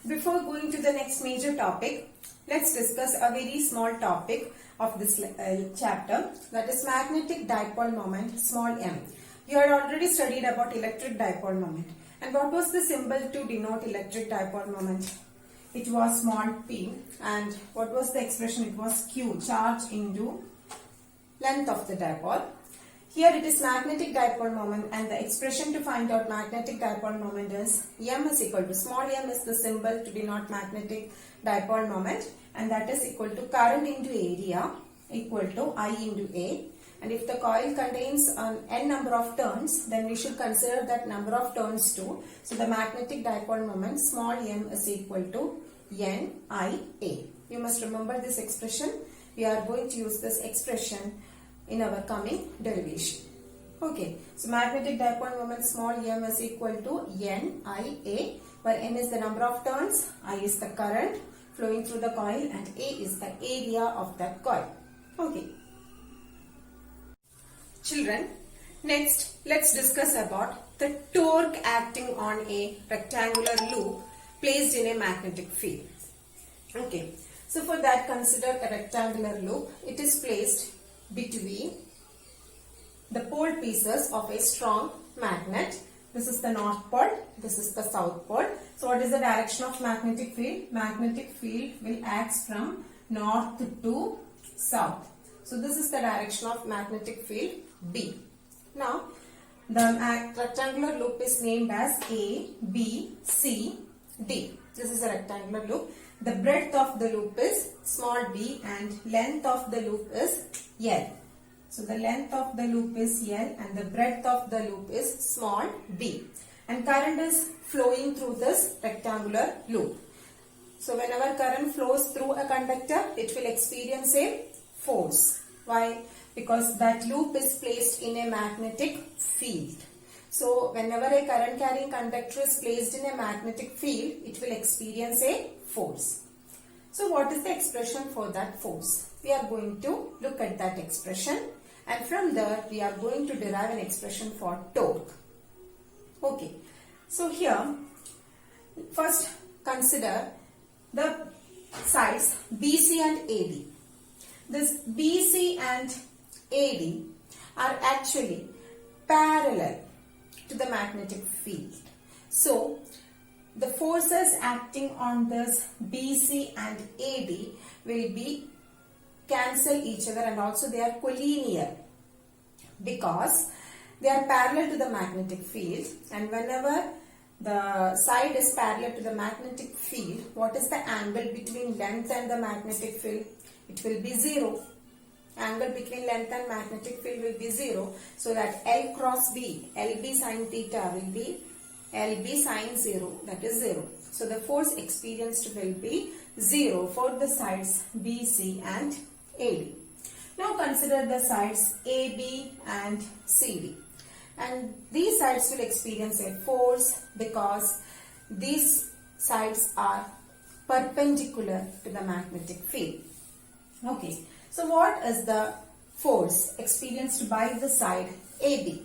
Before going to the next major topic, let's discuss a very small topic of this chapter, that is magnetic dipole moment, small m. You had already studied about electric dipole moment. And what was the symbol to denote electric dipole moment? It was small p. And what was the expression? It was q, charge into length of the dipole. Here it is magnetic dipole moment, and the expression to find out magnetic dipole moment is m is equal to, small m is the symbol to denote magnetic dipole moment, and that is equal to current into area equal to I into A. And if the coil contains an n number of turns, then we should consider that number of turns too. So the magnetic dipole moment, small m, is equal to n I A. You must remember this expression. We are going to use this expression in our coming derivation. Okay, so magnetic dipole moment, small m, is equal to n I A, where n is the number of turns, I is the current flowing through the coil, and A is the area of that coil. Okay. Children, next let's discuss about the torque acting on a rectangular loop placed in a magnetic field. Okay, so for that, consider a rectangular loop. It is placed between the pole pieces of a strong magnet. This is the north pole, this is the south pole. So what is the direction of magnetic field? Magnetic field will act from north to south. So this is the direction of magnetic field B. Now the rectangular loop is named as A, B, C, D. This is a rectangular loop. The breadth of the loop is small b and length of the loop is L. So the length of the loop is L and the breadth of the loop is small b. And current is flowing through this rectangular loop. So whenever current flows through a conductor, it will experience a force. Why? Because that loop is placed in a magnetic field. So whenever a current carrying conductor is placed in a magnetic field, it will experience a force. So what is the expression for that force? We are going to look at that expression, and from there we are going to derive an expression for torque. Okay, so here first consider the sides BC and AD. This BC and AD are actually parallel to the magnetic field. So the forces acting on this BC and AD will be cancel each other, and also they are collinear because they are parallel to the magnetic field. And whenever the side is parallel to the magnetic field, what is the angle between length and the magnetic field? It will be 0. Angle between length and magnetic field will be 0. So that L cross B, LB sin theta, will be LB sin 0, that is 0. So the force experienced will be 0 for the sides BC and AD. Now consider the sides AB and CD. And these sides will experience a force because these sides are perpendicular to the magnetic field. Okay, so what is the force experienced by the side AB?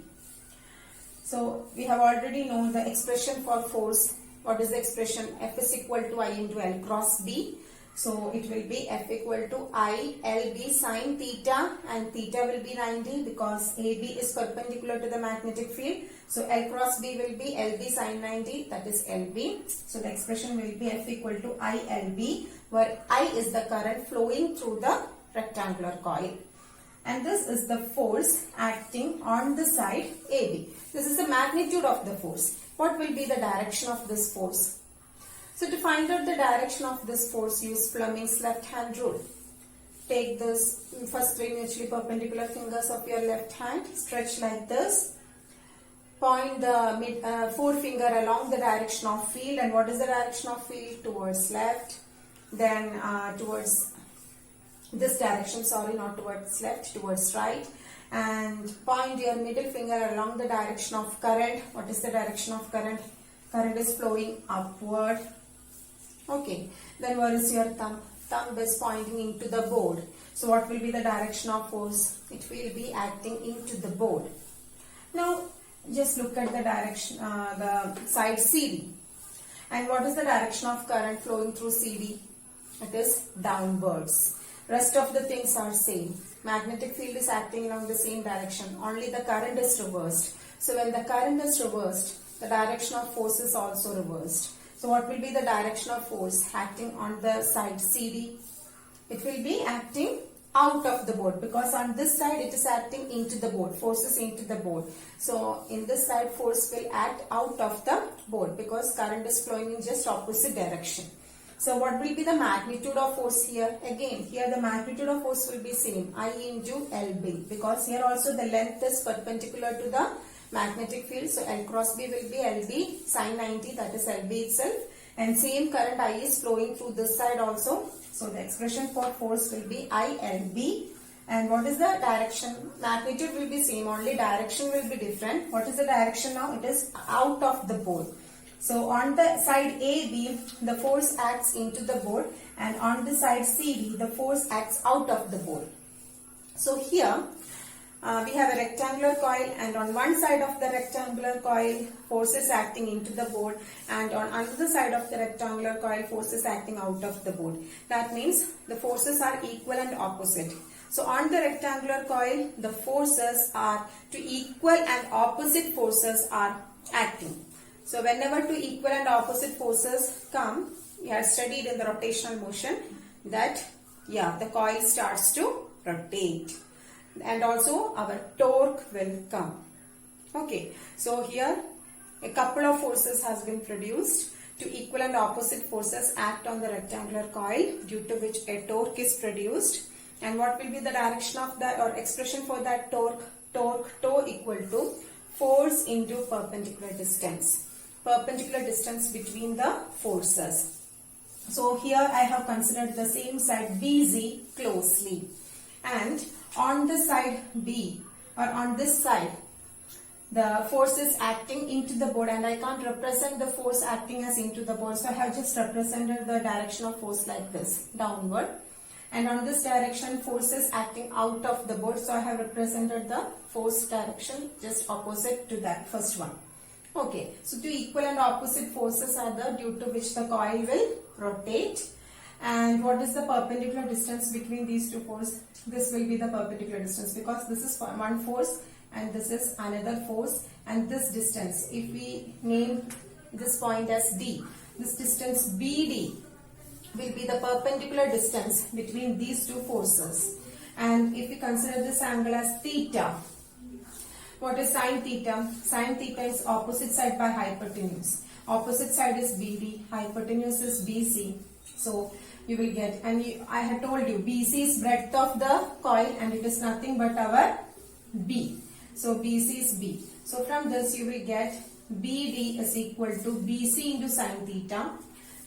So we have already known the expression for force. What is the expression? F is equal to I into L cross B. So it will be F equal to I LB sin theta, and theta will be 90 because AB is perpendicular to the magnetic field. So L cross B will be LB sin 90, that is LB. So the expression will be F equal to I LB, where I is the current flowing through the rectangular coil. And this is the force acting on the side AB. This is the magnitude of the force. What will be the direction of this force? So to find out the direction of this force, use Fleming's left hand rule. Take this first 3 mutually perpendicular fingers of your left hand, stretch like this. Point the forefinger along the direction of field. And what is the direction of field? Towards left. Then towards this direction, sorry, not towards left, towards right. And point your middle finger along the direction of current. What is the direction of current? Current is flowing upward. Okay, then where is your thumb? Thumb is pointing into the board. So what will be the direction of force? It will be acting into the board. Now just look at the direction, the side CD. And what is the direction of current flowing through CD? It is downwards. Rest of the things are same. Magnetic field is acting along the same direction. Only the current is reversed. So when the current is reversed, the direction of force is also reversed. So what will be the direction of force acting on the side CD? It will be acting out of the board, because on this side it is acting into the board, forces into the board. So in this side force will act out of the board because current is flowing in just opposite direction. So what will be the magnitude of force here? Again, here the magnitude of force will be same, I into LB, because here also the length is perpendicular to the magnetic field. So L cross B will be LB sin 90, that is LB itself. And same current I is flowing through this side also. So the expression for force will be ILB. And what is the direction? Magnitude will be same, only direction will be different. What is the direction now? It is out of the board. So on the side AB, the force acts into the board, and on the side CD, the force acts out of the board. So here we have a rectangular coil, and on one side of the rectangular coil, force is acting into the board, and on another side of the rectangular coil, force is acting out of the board. That means the forces are equal and opposite. So on the rectangular coil, the forces are to equal and opposite forces are acting. So whenever two equal and opposite forces come, we have studied in the rotational motion that the coil starts to rotate, and also our torque will come. Okay, so here a couple of forces has been produced. Two equal and opposite forces act on the rectangular coil, due to which a torque is produced. And what will be the direction of that, or expression for that torque? Torque toe equal to force into perpendicular distance. Perpendicular distance between the forces. So here I have considered the same side BZ closely, and on the side B, or on this side, the force is acting into the board, and I can't represent the force acting as into the board, so I have just represented the direction of force like this, downward. And on this direction, force is acting out of the board, so I have represented the force direction just opposite to that first one. Okay, so two equal and opposite forces are there, due to which the coil will rotate. And what is the perpendicular distance between these two forces? This will be the perpendicular distance, because this is one force and this is another force, and this distance, if we name this point as D, this distance BD will be the perpendicular distance between these two forces. And if we consider this angle as theta, what is sine theta? Sine theta is opposite side by hypotenuse. Opposite side is BD, hypotenuse is BC. So you will get, and I had told you BC is breadth of the coil, and it is nothing but our B. So BC is B. So from this you will get BD is equal to BC into sine theta.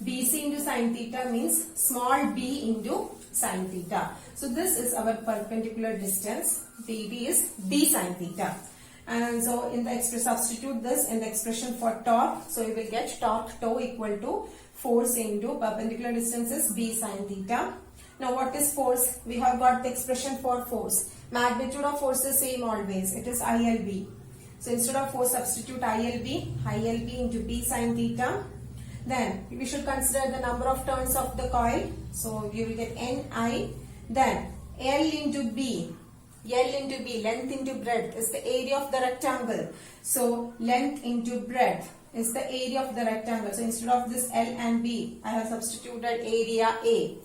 BC into sine theta means small b into sine theta. So this is our perpendicular distance. BD is d sine theta. And so in the substitute this in the expression for torque. So you will get torque toe equal to force into perpendicular distance is b sine theta. Now what is force? We have got the expression for force. Magnitude of force is same always. It is ILB. So instead of force, substitute ILB into b sine theta. Then we should consider the number of turns of the coil. So you will get Ni. Then L into B. L into B, length into breadth, is the area of the rectangle. So length into breadth is the area of the rectangle. So instead of this L and B, I have substituted area A.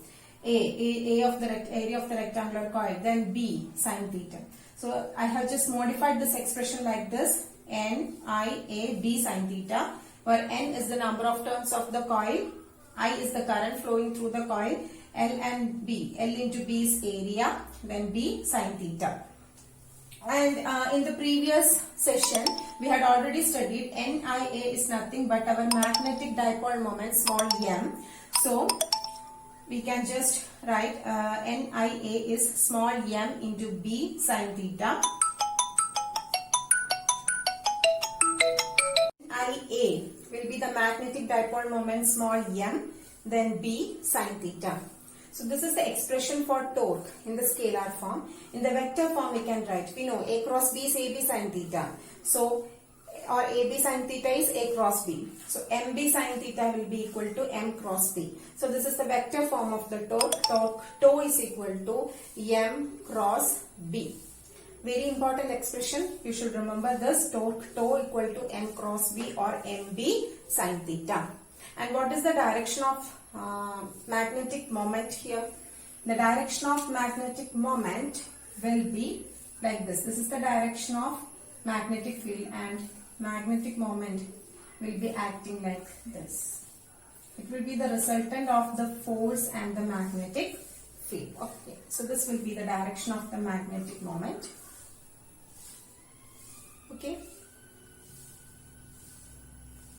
A of the area of the rectangular coil. Then B sine theta. So I have just modified this expression like this. Nia B sine theta, where N is the number of turns of the coil, I is the current flowing through the coil, L and B. L into B is area, then B sine theta. And in the previous session, we had already studied Nia is nothing but our magnetic dipole moment, small m. So we can just write Nia is small m into B sine theta. Ia will be the magnetic dipole moment, small m, then B sine theta. So this is the expression for torque in the scalar form. In the vector form we can write, we know A cross B is AB sine theta. So or AB sin theta is A cross B. So MB sin theta will be equal to M cross B. So this is the vector form of the torque. Tau is equal to M cross B. Very important expression. You should remember this. Torque tau equal to M cross B or MB sin theta. And what is the direction of magnetic moment here? The direction of magnetic moment will be like this. This is the direction of magnetic field, and magnetic moment will be acting like this. It will be the resultant of the force and the magnetic field. Okay, so this will be the direction of the magnetic moment. Okay.